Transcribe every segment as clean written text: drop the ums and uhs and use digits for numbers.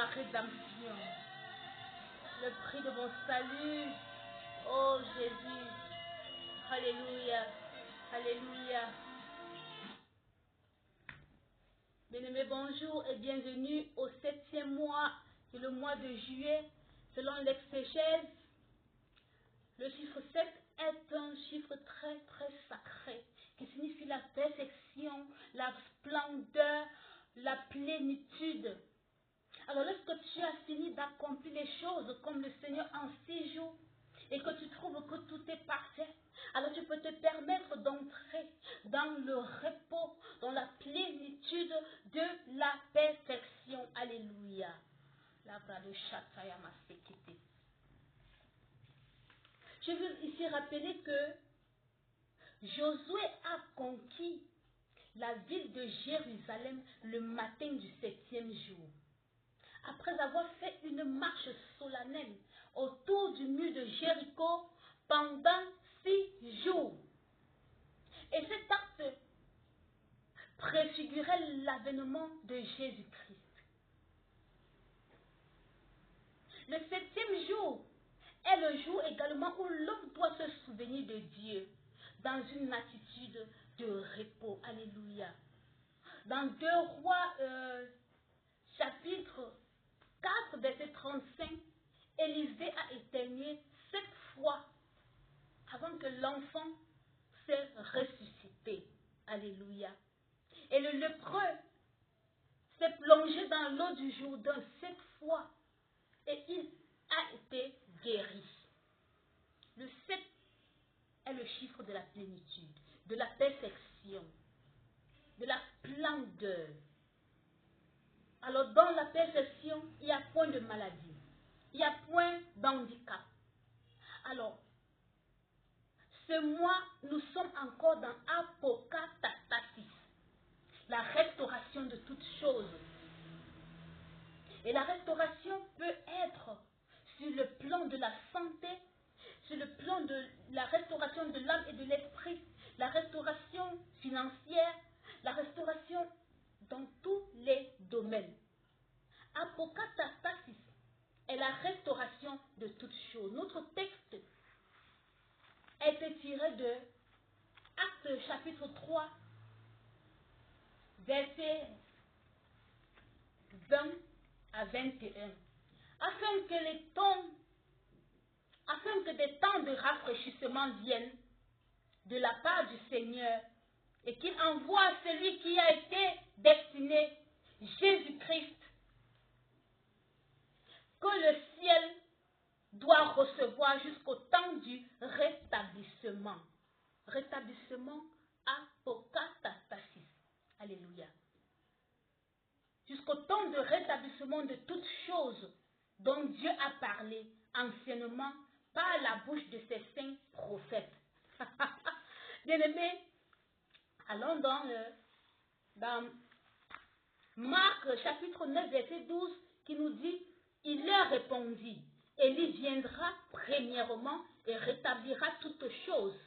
ma rédemption, le prix de mon salut. Oh Jésus, alléluia, alléluia. Bien-aimés, bonjour et bienvenue au 7e mois, c'est le mois de juillet, selon l'exégèse. Le chiffre 7 est un chiffre très très sacré, qui signifie la perfection, la splendeur, la plénitude. Alors lorsque tu as fini d'accomplir les choses comme le Seigneur en 6 jours, et que tu trouves que tout est parfait, alors tu peux te permettre d'entrer dans le repos, dans la plénitude de la perfection. Alléluia. Je veux ici rappeler que Josué a conquis la ville de Jérusalem le matin du 7e jour. Après avoir fait une marche solennelle autour du mur de Jéricho pendant 6 jours. Et cet acte préfigurait l'avènement de Jésus-Christ. Le 7e jour est le jour également où l'homme doit se souvenir de Dieu dans une attitude de repos. Alléluia. Dans 2 Rois chapitre 4, verset 35, Élisée a éternué 7 fois avant que l'enfant s'est ressuscité. Alléluia. Et le lépreux s'est plongé dans l'eau du Jourdain 7 fois et il a été guéri. Le 7 est le chiffre de la plénitude, de la perfection, de la splendeur. Alors dans la perfection, il n'y a point de maladie, il n'y a point d'handicap. Alors, ce mois, nous sommes encore dans Apokatastasis, la restauration de toutes choses. Et la restauration peut être sur le plan de la santé, sur le plan de la restauration de l'âme et de l'esprit, la restauration financière, la restauration dans tous les domaines. Apokatastasis est la restauration de toutes choses. Notre texte a été tiré de Actes chapitre 3, versets 20 à 21. Afin que des temps de rafraîchissement viennent de la part du Seigneur et qu'il envoie celui qui a été destiné, Jésus-Christ, que le ciel doit recevoir jusqu'au temps du rétablissement. Rétablissement apokatastasis. Alléluia. Jusqu'au temps de rétablissement de toutes choses dont Dieu a parlé anciennement par la bouche de ses saints prophètes. Bien-aimés, allons dans Marc chapitre 9 verset 12 qui nous dit: il leur répondit, Élie viendra premièrement et rétablira toutes choses.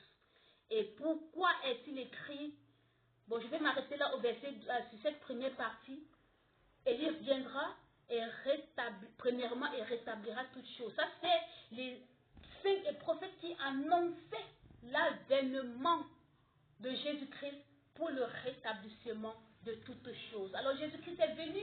Et pourquoi est-il écrit? Bon, je vais m'arrêter là au verset, sur cette première partie. Élie viendra et premièrement et rétablira toutes choses. Ça, c'est les saints et prophètes qui annonçaient l'avènement de Jésus-Christ pour le rétablissement de toutes choses. Alors Jésus-Christ est venu,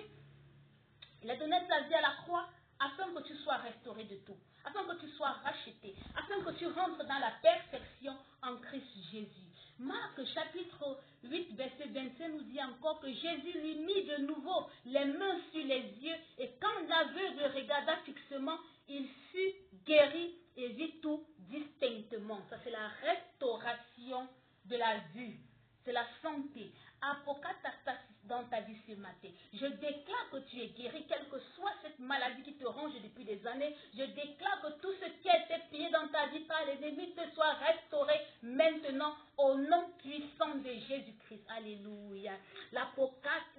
il a donné sa vie à la croix afin que tu sois restauré de tout, afin que tu sois racheté, afin que tu rentres dans la perfection en Christ Jésus. Marc chapitre 8 verset 25 nous dit encore que Jésus lui mit de nouveau les mains sur les yeux et quand l'aveugle regarda fixement, il fut guéri et vit tout distinctement. Ça c'est la restauration de la vue, c'est la santé. Apokatastasis dans ta vie ce matin. Je déclare que tu es guéri, quelle que soit cette maladie qui te ronge depuis des années. Je déclare que tout ce qui a été pillé dans ta vie par l'ennemi te soit restauré maintenant au nom puissant de Jésus-Christ. Alléluia. L'apokatastasis.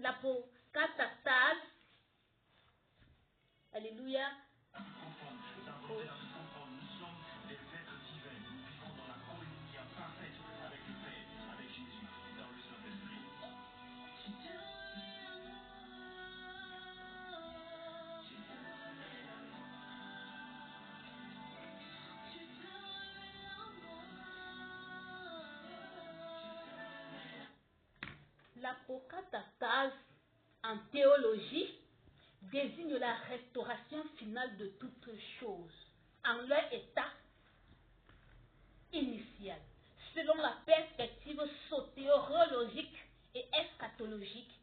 Alléluia. Apocatatase, en théologie, désigne la restauration finale de toutes choses en leur état initial, selon la perspective soteriologique et eschatologique.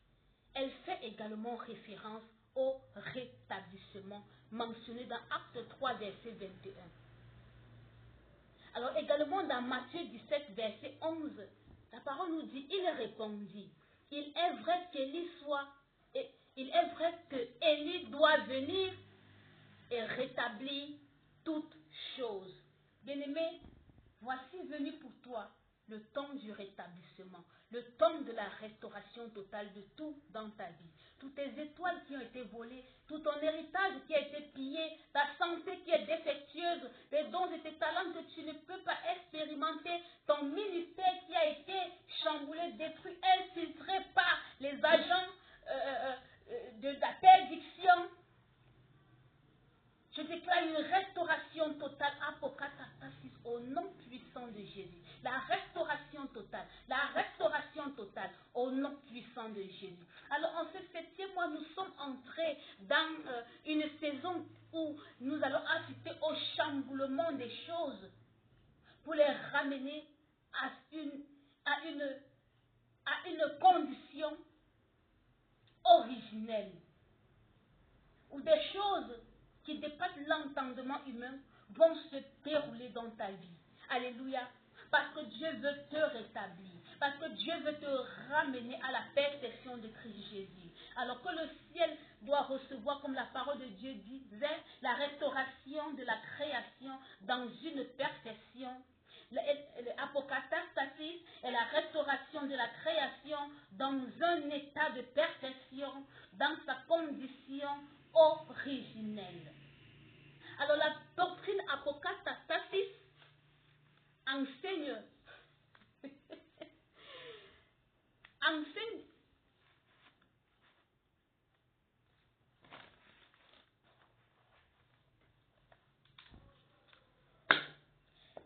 Elle fait également référence au rétablissement mentionné dans Acte 3, verset 21. Alors également dans Matthieu 17, verset 11, la parole nous dit, il répondit, il est vrai que Élie doit venir et rétablir toutes choses. Bien-aimé, voici venu pour toi le temps du rétablissement, le temps de la restauration totale de tout dans ta vie. Toutes tes étoiles qui ont été volées, tout ton héritage qui a été pillé, ta santé qui est défectueuse, les dons et tes talents que tu ne peux pas expérimenter, ton ministère qui a été chamboulé, détruit, infiltré par les agents de la perdition. Je déclare une restauration totale, apokatastasis, au nom puissant de Jésus. La restauration totale, au nom puissant de Jésus. Alors en ce 7e mois, nous sommes entrés dans une saison où nous allons assister au chamboulement des choses pour les ramener à une condition originelle, où des choses qui dépassent l'entendement humain vont se dérouler dans ta vie. Alléluia. Parce que Dieu veut te rétablir. Parce que Dieu veut te ramener à la perfection de Christ Jésus. Alors que le ciel doit recevoir, comme la parole de Dieu disait, la restauration de la création dans une perfection. L'apokatastasis est la restauration de la création dans un état de perfection, dans sa condition originelle. Alors la doctrine apokatastasis enseigne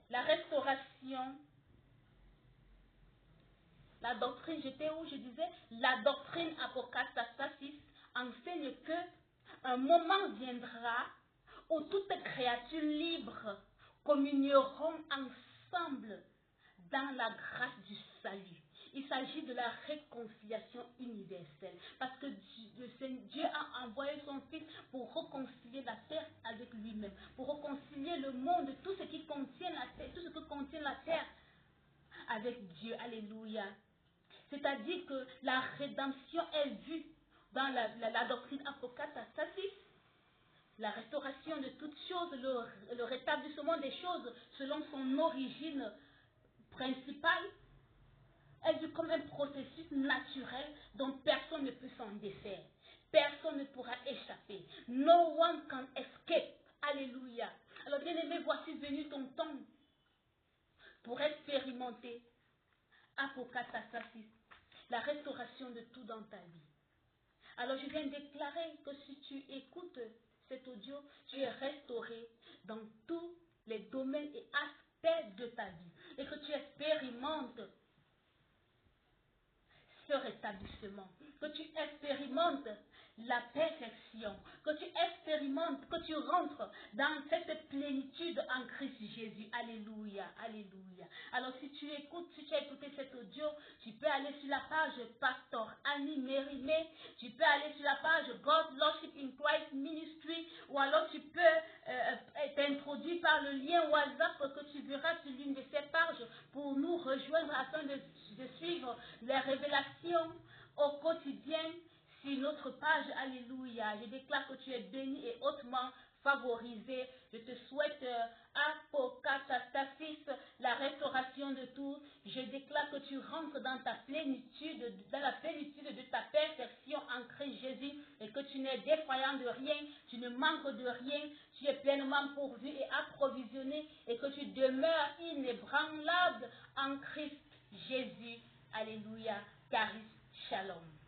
la restauration. La doctrine, j'étais où je disais, la doctrine apokatastasis enseigne que un moment viendra où toutes les créatures libres communieront ensemble dans la grâce du salut. Il s'agit de la réconciliation universelle. Parce que Dieu a envoyé son Fils pour réconcilier la terre avec lui-même. Pour réconcilier le monde, tout ce qui contient la terre, tout ce que contient la terre avec Dieu. Alléluia. C'est-à-dire que la rédemption est vue dans la doctrine apokatastasis. La restauration de toutes choses, le rétablissement des choses selon son origine principale, est vu comme un processus naturel dont personne ne peut s'en défaire. Personne ne pourra échapper. No one can escape. Alléluia. Alors bien aimé, voici venu ton temps pour expérimenter apokatastasis, la restauration de tout dans ta vie. Alors je viens déclarer que si tu écoutes cet audio, tu es restauré dans tous les domaines et aspects de ta vie. Et que tu expérimentes ce rétablissement. Que tu expérimentes la perfection. Que tu expérimentes, que tu rentres dans cette plénitude en Christ Jésus. Alléluia, alléluia. Alors si tu as écouté cet audio, tu peux aller sur la page Pastor Annie Mérimée, tu peux aller sur la page God Lordship in Christ Ministry, ou alors tu peux être introduit par le lien WhatsApp que tu verras sur l'une de ces pages pour nous rejoindre afin de suivre les révélations au quotidien sur notre page. Alléluia. Je déclare que tu es béni et hautement favorisé. Je te souhaite apokatastasis, la restauration de tout. Je déclare que tu rentres dans ta plénitude, dans la plénitude de ta perfection en Christ Jésus, et que tu n'es défaillant de rien, tu ne manques de rien, tu es pleinement pourvu et approvisionné, et que tu demeures inébranlable en Christ Jésus. Alléluia. Charis, shalom.